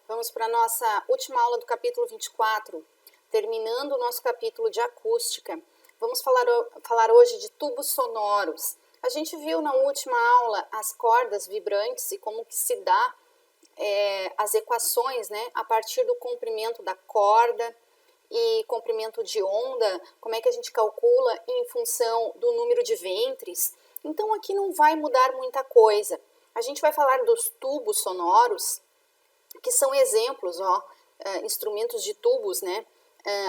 Vamos para a nossa última aula do capítulo 24, terminando o nosso capítulo de acústica. Vamos falar hoje de tubos sonoros. A gente viu na última aula as cordas vibrantes e como que se dá as equações, né, a partir do comprimento da corda e comprimento de onda, como é que a gente calcula em função do número de ventres. Então aqui não vai mudar muita coisa. A gente vai falar dos tubos sonoros, que são exemplos, instrumentos de tubos, né?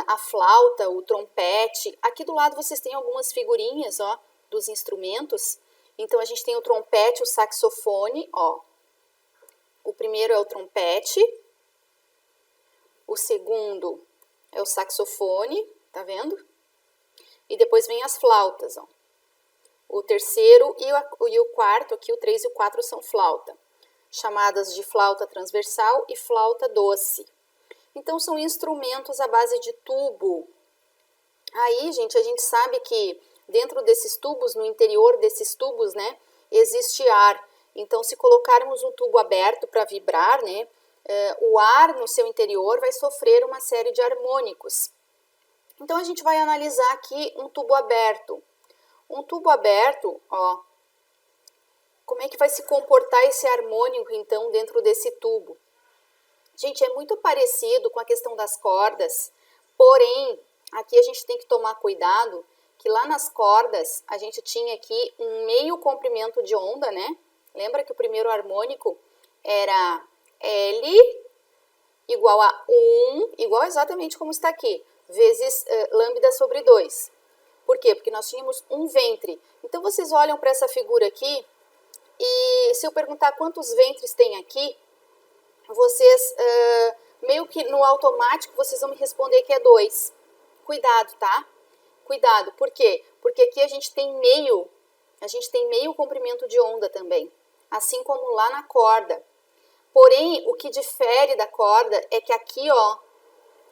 A flauta, o trompete. Aqui do lado vocês têm algumas figurinhas, dos instrumentos. Então a gente tem o trompete, o saxofone, O primeiro é o trompete, o segundo é o saxofone, tá vendo? E depois vem as flautas, O terceiro e o quarto, aqui o 3 e o 4 são flauta, chamadas de flauta transversal e flauta doce. Então, são instrumentos à base de tubo. Aí, gente, a gente sabe que dentro desses tubos, no interior desses tubos, né, existe ar. Então, se colocarmos um tubo aberto para vibrar, né, o ar no seu interior vai sofrer uma série de harmônicos. Então, a gente vai analisar aqui um tubo aberto. Um tubo aberto, como é que vai se comportar esse harmônico, então, dentro desse tubo? Gente, é muito parecido com a questão das cordas, porém, aqui a gente tem que tomar cuidado, que lá nas cordas, a gente tinha aqui um meio comprimento de onda, né? Lembra que o primeiro harmônico era L igual a 1, igual exatamente como está aqui, vezes lambda sobre 2. Por quê? Porque nós tínhamos um ventre. Então, vocês olham para essa figura aqui e se eu perguntar quantos ventres tem aqui, vocês, meio que no automático, vocês vão me responder que é 2. Cuidado, tá? Cuidado. Por quê? Porque aqui a gente tem meio comprimento de onda também, assim como lá na corda. Porém, o que difere da corda é que aqui,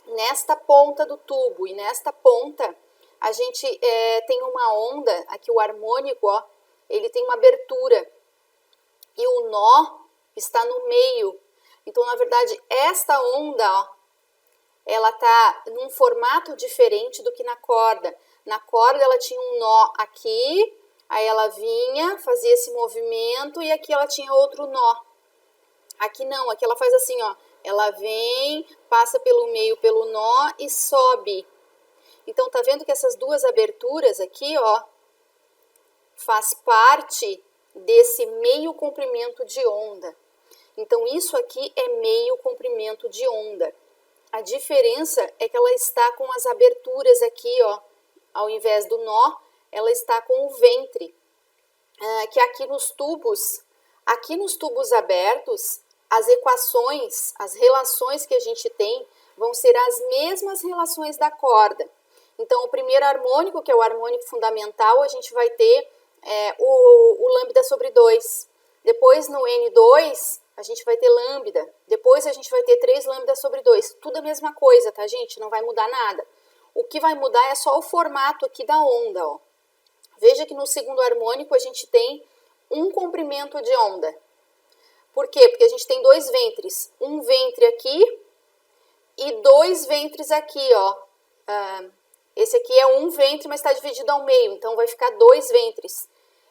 nesta ponta do tubo e nesta ponta, a gente tem uma onda, aqui o harmônico, ele tem uma abertura e o nó está no meio. Então, na verdade, esta onda, ela tá num formato diferente do que na corda. Na corda, ela tinha um nó aqui, aí ela vinha, fazia esse movimento e aqui ela tinha outro nó. Aqui não, aqui ela faz assim, ela vem, passa pelo meio, pelo nó e sobe. Então, tá vendo que essas duas aberturas aqui, faz parte desse meio comprimento de onda. Então, isso aqui é meio comprimento de onda. A diferença é que ela está com as aberturas aqui, ao invés do nó, ela está com o ventre. Que aqui nos tubos abertos, as equações, as relações que a gente tem vão ser as mesmas relações da corda. Então, o primeiro harmônico, que é o harmônico fundamental, a gente vai ter o lambda sobre 2. Depois, no N2, a gente vai ter lambda. Depois, a gente vai ter 3 lambda sobre 2. Tudo a mesma coisa, tá, gente? Não vai mudar nada. O que vai mudar é só o formato aqui da onda, Veja que no segundo harmônico, a gente tem um comprimento de onda. Por quê? Porque a gente tem 2 ventres. Um ventre aqui e 2 ventres aqui, Esse aqui é um ventre, mas está dividido ao meio, então vai ficar 2 ventres.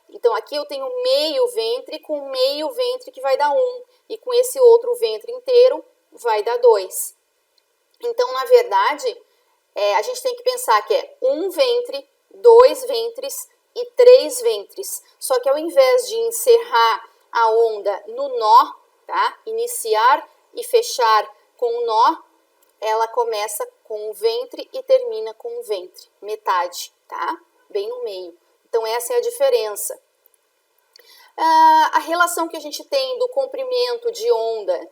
Então, aqui eu tenho meio ventre com meio ventre que vai dar 1. E com esse outro ventre inteiro, vai dar 2. Então, na verdade, a gente tem que pensar que é um ventre, 2 ventres e 3 ventres. Só que ao invés de encerrar a onda no nó, tá? Iniciar e fechar com o nó, ela começa com o ventre e termina com o ventre, metade, tá? Bem no meio. Então, essa é a diferença. A relação que a gente tem do comprimento de onda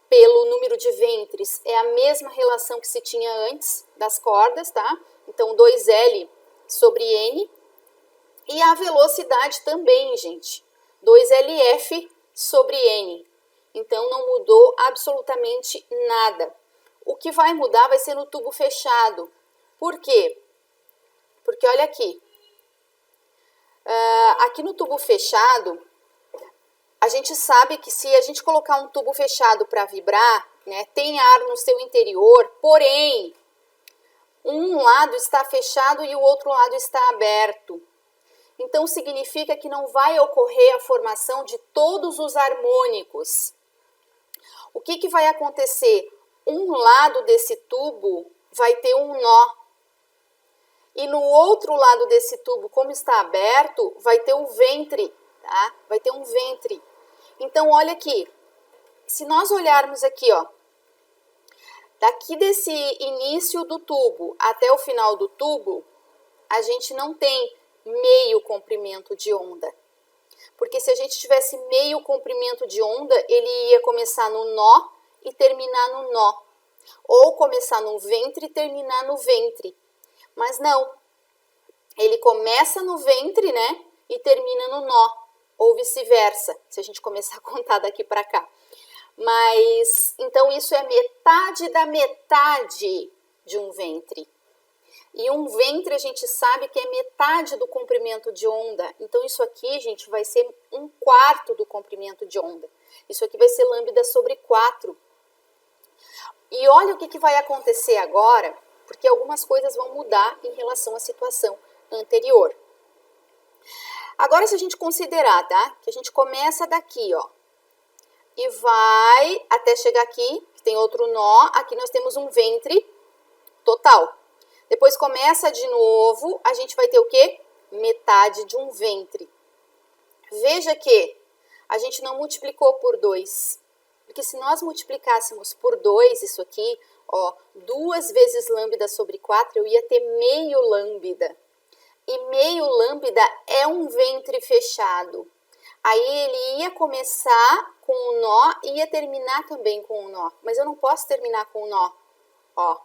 pelo número de ventres é a mesma relação que se tinha antes das cordas, tá? Então, 2L sobre N. E a velocidade também, gente. 2LF sobre N. Então, não mudou absolutamente nada. O que vai mudar vai ser no tubo fechado. Por quê? Porque olha aqui. Aqui no tubo fechado, a gente sabe que se a gente colocar um tubo fechado para vibrar, né? Tem ar no seu interior, porém, um lado está fechado e o outro lado está aberto. Então, significa que não vai ocorrer a formação de todos os harmônicos. O que vai acontecer? Um lado desse tubo vai ter um nó. E no outro lado desse tubo, como está aberto, vai ter o ventre, tá? Vai ter um ventre. Então, olha aqui. Se nós olharmos aqui, ó, daqui desse início do tubo até o final do tubo, a gente não tem meio comprimento de onda. Porque se a gente tivesse meio comprimento de onda, ele ia começar no nó e terminar no nó. Ou começar no ventre e terminar no ventre. Mas não. Ele começa no ventre, né? E termina no nó. Ou vice-versa, se a gente começar a contar daqui para cá. Mas, então, isso é metade da metade de um ventre. E um ventre a gente sabe que é metade do comprimento de onda. Então, isso aqui, gente, vai ser 1/4 do comprimento de onda. Isso aqui vai ser lambda sobre 4. E olha o que vai acontecer agora, porque algumas coisas vão mudar em relação à situação anterior. Agora, se a gente considerar, tá? Que a gente começa daqui, ó. E vai até chegar aqui, que tem outro nó. Aqui nós temos um ventre total. Depois começa de novo, a gente vai ter o quê? Metade de um ventre. Veja que a gente não multiplicou por 2. Porque se nós multiplicássemos por 2 isso aqui, ó, 2 vezes lambda sobre 4, eu ia ter meio lambda. E meio lambda é um ventre fechado. Aí ele ia começar com um nó e ia terminar também com um nó. Mas eu não posso terminar com um nó, ó.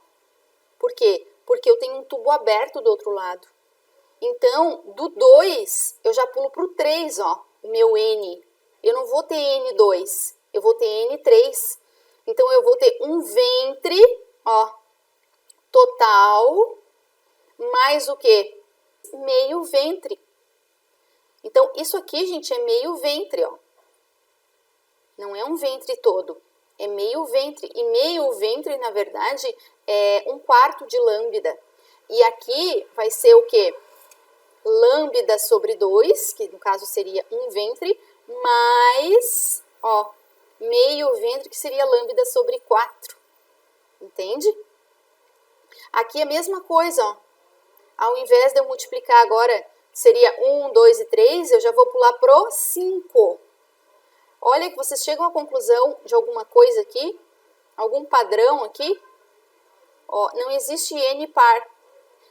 Por quê? Porque eu tenho um tubo aberto do outro lado. Então, do 2, eu já pulo para o 3, ó, o meu N. Eu não vou ter N2, eu vou ter N3. Então, eu vou ter um ventre, ó, total, mais o quê? Meio ventre. Então, isso aqui, gente, é meio ventre, ó. Não é um ventre todo, é meio ventre. E meio ventre, na verdade, é 1/4 de lambda. E aqui vai ser o quê? Lambda sobre 2, que no caso seria um ventre, mais, ó, meio ventre, que seria lambda sobre 4. Entende? Aqui é a mesma coisa, ó. Ao invés de eu multiplicar agora, seria 1, 2 e 3, eu já vou pular pro 5. Olha que vocês chegam à conclusão de alguma coisa aqui, algum padrão aqui. Ó, não existe N par,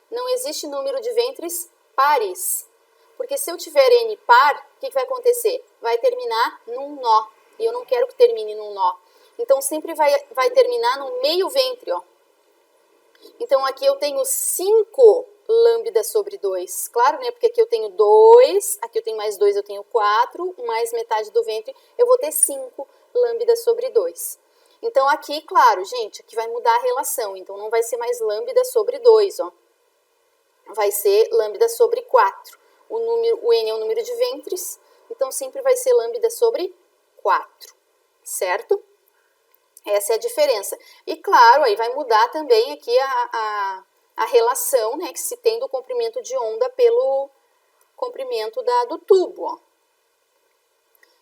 não existe número de ventres pares. Porque se eu tiver N par, o que vai acontecer? Vai terminar num nó, e eu não quero que termine num nó. Então, sempre vai terminar no meio ventre, ó. Então, aqui eu tenho 5 lambda sobre 2. Claro, né? Porque aqui eu tenho 2, aqui eu tenho mais 2, eu tenho 4, mais metade do ventre, eu vou ter 5 lambda sobre 2. Então, aqui, claro, gente, aqui vai mudar a relação. Então, não vai ser mais lambda sobre 2, ó. Vai ser lambda sobre 4. O N é o número de ventres, então sempre vai ser lambda sobre 4, certo? Essa é a diferença. E claro, aí vai mudar também aqui a relação, né, que se tem do comprimento de onda pelo comprimento do tubo, ó.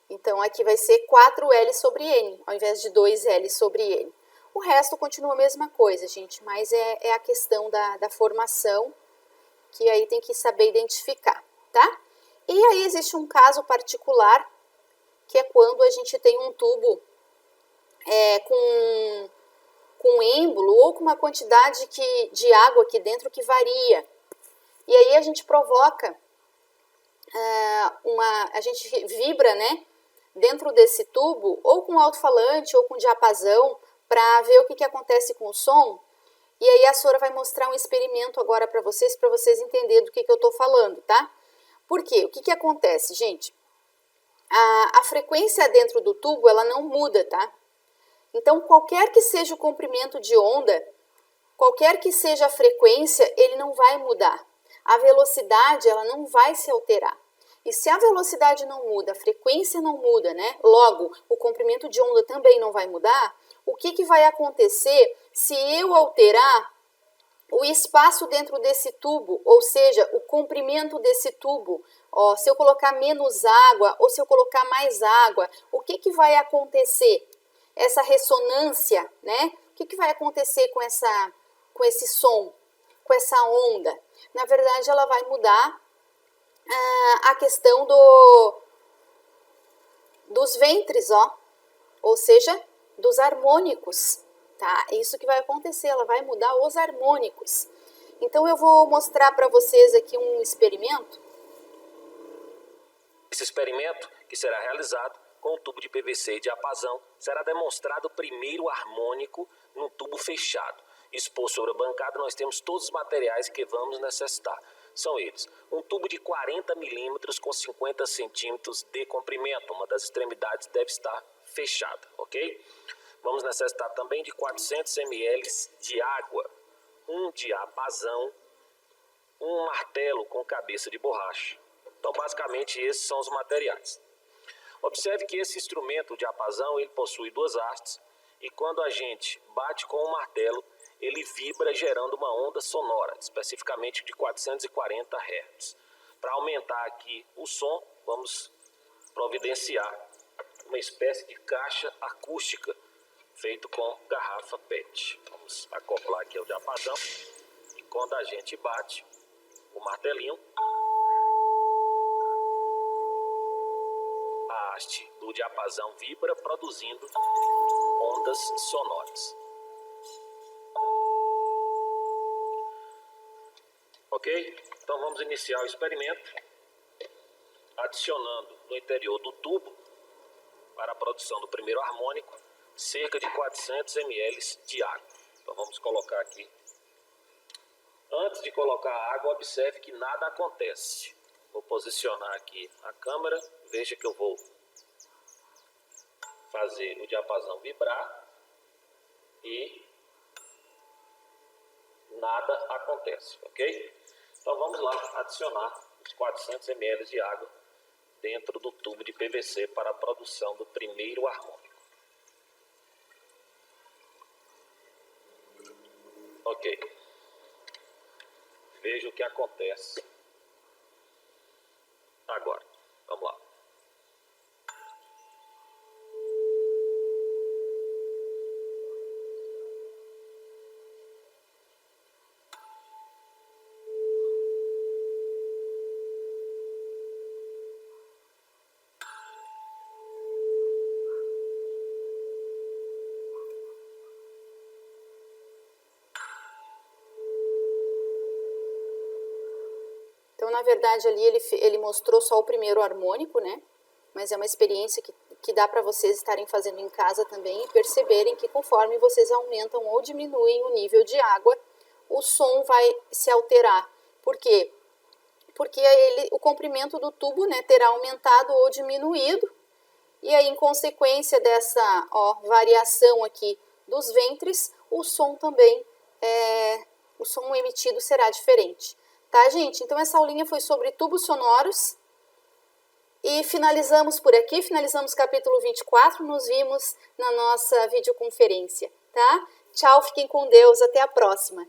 Então, aqui vai ser 4L sobre N, ao invés de 2L sobre N. O resto continua a mesma coisa, gente, mas é a questão da formação que aí tem que saber identificar, tá? E aí existe um caso particular, que é quando a gente tem um tubo com êmbolo ou com uma quantidade de água aqui dentro que varia. E aí a gente provoca, a gente vibra, né, dentro desse tubo, ou com alto-falante ou com diapasão, para ver o que acontece com o som. E aí a Sora vai mostrar um experimento agora para vocês entenderem do que eu estou falando, tá? Por quê? O que acontece, gente? A frequência dentro do tubo, ela não muda, tá? Então, qualquer que seja o comprimento de onda, qualquer que seja a frequência, ele não vai mudar. A velocidade, ela não vai se alterar. E se a velocidade não muda, a frequência não muda, né? Logo, o comprimento de onda também não vai mudar. O que vai acontecer se eu alterar o espaço dentro desse tubo, ou seja, o comprimento desse tubo? Ó, se eu colocar menos água ou se eu colocar mais água, o que vai acontecer? Essa ressonância, né? O que vai acontecer com esse som, com essa onda? Na verdade, ela vai mudar a questão dos ventres, ó, ou seja, dos harmônicos, tá? Isso que vai acontecer, ela vai mudar os harmônicos. Então, eu vou mostrar para vocês aqui um experimento. Esse experimento, que será realizado com um tubo de PVC e diapasão, será demonstrado o primeiro harmônico num tubo fechado. Exposto sobre a bancada, nós temos todos os materiais que vamos necessitar. São eles: um tubo de 40 milímetros com 50 centímetros de comprimento. Uma das extremidades deve estar fechada, ok? Vamos necessitar também de 400 ml de água, um diapasão, um martelo com cabeça de borracha. Então, basicamente, esses são os materiais. Observe que esse instrumento, o diapasão, ele possui duas hastes e quando a gente bate com o martelo, ele vibra gerando uma onda sonora, especificamente de 440 Hz. Para aumentar aqui o som, vamos providenciar uma espécie de caixa acústica feito com garrafa PET. Vamos acoplar aqui o diapasão e quando a gente bate o martelinho, a haste do diapasão vibra, produzindo ondas sonoras. Ok? Então vamos iniciar o experimento adicionando no interior do tubo, para a produção do primeiro harmônico, cerca de 400 ml de água. Então vamos colocar aqui. Antes de colocar a água, observe que nada acontece. Vou posicionar aqui a câmera, veja que eu vou fazer o diapasão vibrar e nada acontece, ok? Então vamos lá adicionar os 400 ml de água dentro do tubo de PVC para a produção do primeiro harmônico. Ok. Veja o que acontece agora. Vamos lá. Então, na verdade, ali ele mostrou só o primeiro harmônico, né? Mas é uma experiência que dá para vocês estarem fazendo em casa também e perceberem que conforme vocês aumentam ou diminuem o nível de água, o som vai se alterar. Por quê? Porque o comprimento do tubo, né, terá aumentado ou diminuído, e aí, em consequência dessa variação aqui dos ventres, o som também, o som emitido será diferente. Tá, gente? Então, essa aulinha foi sobre tubos sonoros. E finalizamos por aqui, finalizamos capítulo 24, nos vimos na nossa videoconferência, tá? Tchau, fiquem com Deus, até a próxima.